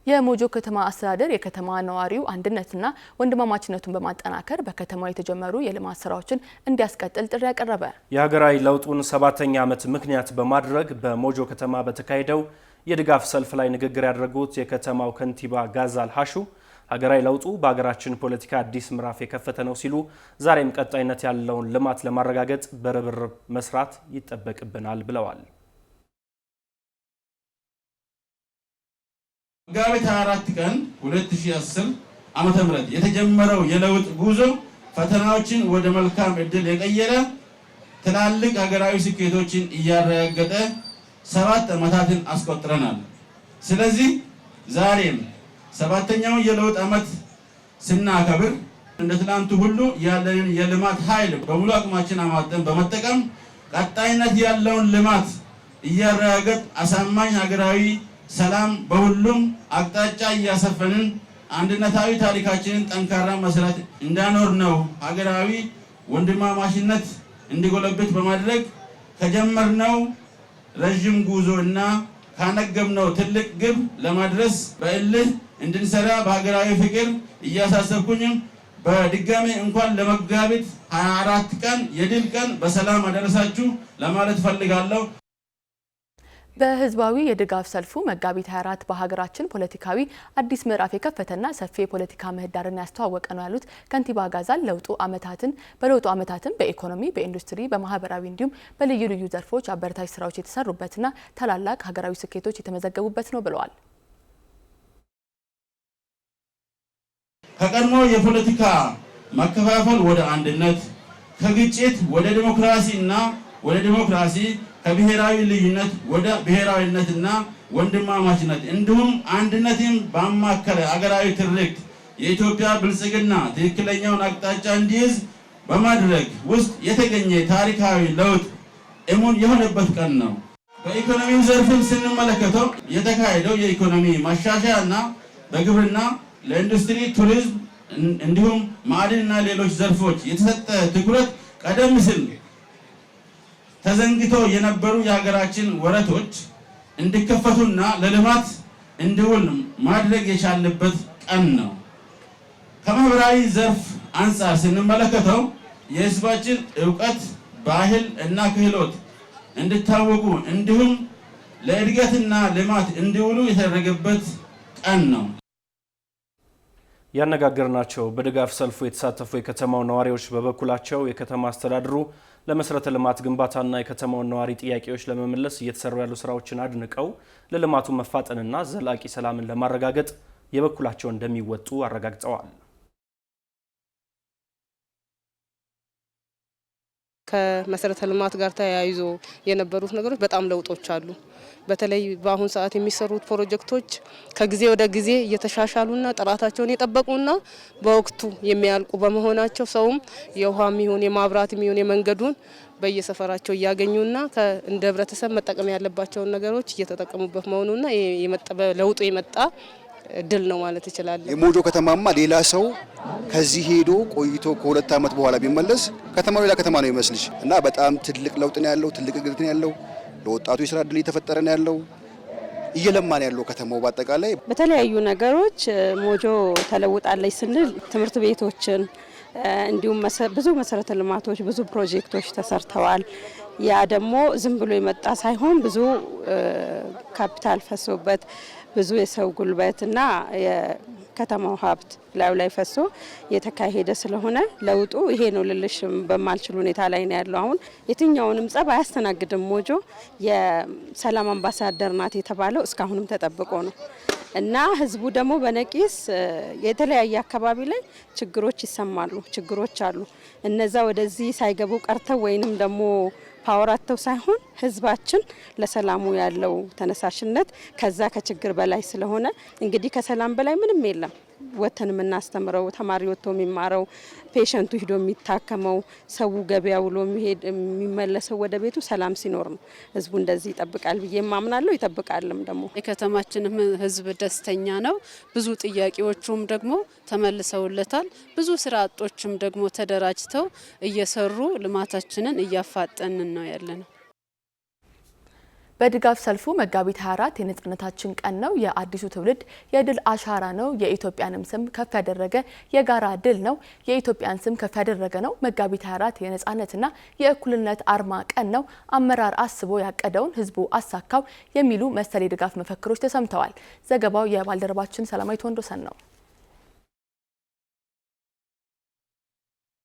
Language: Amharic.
የሞጆ ከተማ አስተዳደር የከተማ ነዋሪው አንድነትና ወንድማማችነቱን በማጠናከር በከተማው የተጀመሩ የልማት ስራዎችን እንዲያስቀጥል ጥሪ ያቀረበ። የሀገራዊ ለውጡን 7ኛ ዓመት ምክንያት በማድረግ በሞጆ ከተማ በተካሄደው የድጋፍ ሰልፍ ላይ ንግግር ያደረጉት የከተማው ከንቲባ ጋዛል ሐሹ ሀገራዊ ለውጡ በሀገራችን ፖለቲካ አዲስ ምዕራፍ የከፈተ ነው ሲሉ ዛሬም ቀጣይነት ያለውን ልማት ለማረጋገጥ በርብርብ መስራት ይጠበቅብናል ብለዋል። መጋቢት 24 ቀን 2010 ዓመተ ምህረት የተጀመረው የለውጥ ጉዞ ፈተናዎችን ወደ መልካም እድል የቀየረ ትላልቅ ሀገራዊ ስኬቶችን እያረጋገጠ 7 ዓመታትን አስቆጥረናል። ስለዚህ ዛሬም 7ኛው የለውጥ ዓመት ስናከብር እንደ ትናንቱ ሁሉ ያለንን የልማት ኃይል በሙሉ አቅማችን አማጠን በመጠቀም ቀጣይነት ያለውን ልማት እያረጋገጥ አሳማኝ ሀገራዊ ሰላም በሁሉም አቅጣጫ እያሰፈንን አንድነታዊ ታሪካችንን ጠንካራ መሰረት እንዳኖር ነው ሀገራዊ ወንድማማችነት እንዲጎለብት በማድረግ ከጀመርነው ረጅም ጉዞ እና ካነገብነው ትልቅ ግብ ለማድረስ በእልህ እንድንሰራ በሀገራዊ ፍቅር እያሳሰብኩኝም በድጋሚ እንኳን ለመጋቢት 24 ቀን የድል ቀን በሰላም አደረሳችሁ ለማለት ፈልጋለሁ። በህዝባዊ የድጋፍ ሰልፉ መጋቢት 24 በሀገራችን ፖለቲካዊ አዲስ ምዕራፍ የከፈተና ሰፊ የፖለቲካ ምህዳርን ያስተዋወቀ ነው ያሉት ከንቲባ ጋዛል በለውጡ ዓመታትን በኢኮኖሚ፣ በኢንዱስትሪ፣ በማህበራዊ እንዲሁም በልዩ ልዩ ዘርፎች አበረታች ስራዎች የተሰሩበትና ታላላቅ ሀገራዊ ስኬቶች የተመዘገቡበት ነው ብለዋል። ከቀድሞ የፖለቲካ መከፋፈል ወደ አንድነት፣ ከግጭት ወደ ዲሞክራሲ ከብሔራዊ ልዩነት ወደ ብሔራዊነትና ወንድማማችነት እንዲሁም አንድነትን ባማከለ አገራዊ ትርክት የኢትዮጵያ ብልጽግና ትክክለኛውን አቅጣጫ እንዲይዝ በማድረግ ውስጥ የተገኘ ታሪካዊ ለውጥ እሙን የሆነበት ቀን ነው። በኢኮኖሚው ዘርፍም ስንመለከተው የተካሄደው የኢኮኖሚ ማሻሻያና በግብርና፣ ለኢንዱስትሪ፣ ቱሪዝም እንዲሁም ማዕድንና ሌሎች ዘርፎች የተሰጠ ትኩረት ቀደም ሲል ተዘንግቶ የነበሩ የሀገራችን ወረቶች እንዲከፈቱና ለልማት እንዲውል ማድረግ የቻለበት ቀን ነው። ከማህበራዊ ዘርፍ አንጻር ስንመለከተው የህዝባችን ዕውቀት፣ ባህል እና ክህሎት እንዲታወቁ እንዲሁም ለእድገትና ልማት እንዲውሉ የተደረገበት ቀን ነው። ያነጋገርናቸው በድጋፍ ሰልፉ የተሳተፉ የከተማው ነዋሪዎች በበኩላቸው የከተማ አስተዳደሩ ለመሰረተ ልማት ግንባታና የከተማውን ነዋሪ ጥያቄዎች ለመመለስ እየተሰሩ ያሉ ስራዎችን አድንቀው ለልማቱ መፋጠንና ዘላቂ ሰላምን ለማረጋገጥ የበኩላቸውን እንደሚወጡ አረጋግጠዋል። ከመሰረተ ልማት ጋር ተያይዞ የነበሩት ነገሮች በጣም ለውጦች አሉ። በተለይ በአሁን ሰዓት የሚሰሩት ፕሮጀክቶች ከጊዜ ወደ ጊዜ እየተሻሻሉና ጥራታቸውን የጠበቁና በወቅቱ የሚያልቁ በመሆናቸው ሰውም የውሃም ይሁን የማብራትም ይሁን የመንገዱን በየሰፈራቸው እያገኙና እንደ ህብረተሰብ መጠቀም ያለባቸውን ነገሮች እየተጠቀሙበት መሆኑና ለውጡ የመጣ ድል ነው ማለት ይችላል። የሞጆ ከተማማ ሌላ ሰው ከዚህ ሄዶ ቆይቶ ከ2 ዓመት በኋላ ቢመለስ ከተማው ሌላ ከተማ ነው ይመስልሽ እና በጣም ትልቅ ለውጥ ነው ያለው፣ ትልቅ እድገት ነው ያለው። ለወጣቱ የስራ እድል እየተፈጠረ ነው ያለው፣ እየለማ ነው ያለው ከተማው። በአጠቃላይ በተለያዩ ነገሮች ሞጆ ተለውጣለች ስንል ትምህርት ቤቶችን እንዲሁም ብዙ መሰረተ ልማቶች፣ ብዙ ፕሮጀክቶች ተሰርተዋል። ያ ደግሞ ዝም ብሎ የመጣ ሳይሆን ብዙ ካፒታል ፈሶበት ብዙ የሰው ጉልበትና የከተማው ሀብት ላይ ፈሶ የተካሄደ ስለሆነ ለውጡ ይሄ ነው ልልሽ በማልችል ሁኔታ ላይ ነው ያለው። አሁን የትኛውንም ጸብ አያስተናግድም። ሞጆ የሰላም አምባሳደር ናት የተባለው እስካሁንም ተጠብቆ ነው እና ህዝቡ ደግሞ በነቂስ የተለያየ አካባቢ ላይ ችግሮች ይሰማሉ፣ ችግሮች አሉ። እነዛ ወደዚህ ሳይገቡ ቀርተው ወይንም ደግሞ ፓወራተው ሳይሆን ህዝባችን ለሰላሙ ያለው ተነሳሽነት ከዛ ከችግር በላይ ስለሆነ እንግዲህ ከሰላም በላይ ምንም የለም። ወተን የምናስተምረው ተማሪ ወጥቶ የሚማረው ፔሸንቱ ሂዶ የሚታከመው ሰው ገበያ ውሎ የሚመለሰው ወደ ቤቱ ሰላም ሲኖር ነው። ህዝቡ እንደዚህ ይጠብቃል ብዬ ማምናለሁ፣ ይጠብቃልም ደግሞ። የከተማችን ህዝብ ደስተኛ ነው። ብዙ ጥያቄዎቹም ደግሞ ተመልሰውለታል። ብዙ ስራ አጦችም ደግሞ ተደራጅተው እየሰሩ ልማታችንን እያፋጠንን ነው ያለነው። በድጋፍ ሰልፉ መጋቢት 24 የነጻነታችን ቀን ነው፣ የአዲሱ ትውልድ የድል አሻራ ነው፣ የኢትዮጵያንም ስም ከፍ ያደረገ የጋራ ድል ነው፣ የኢትዮጵያን ስም ከፍ ያደረገ ነው፣ መጋቢት 24 የነጻነትና የእኩልነት አርማ ቀን ነው፣ አመራር አስቦ ያቀደውን ህዝቡ አሳካው የሚሉ መሰል የድጋፍ መፈክሮች ተሰምተዋል። ዘገባው የባልደረባችን ሰላማዊት ወንዶሰን ነው።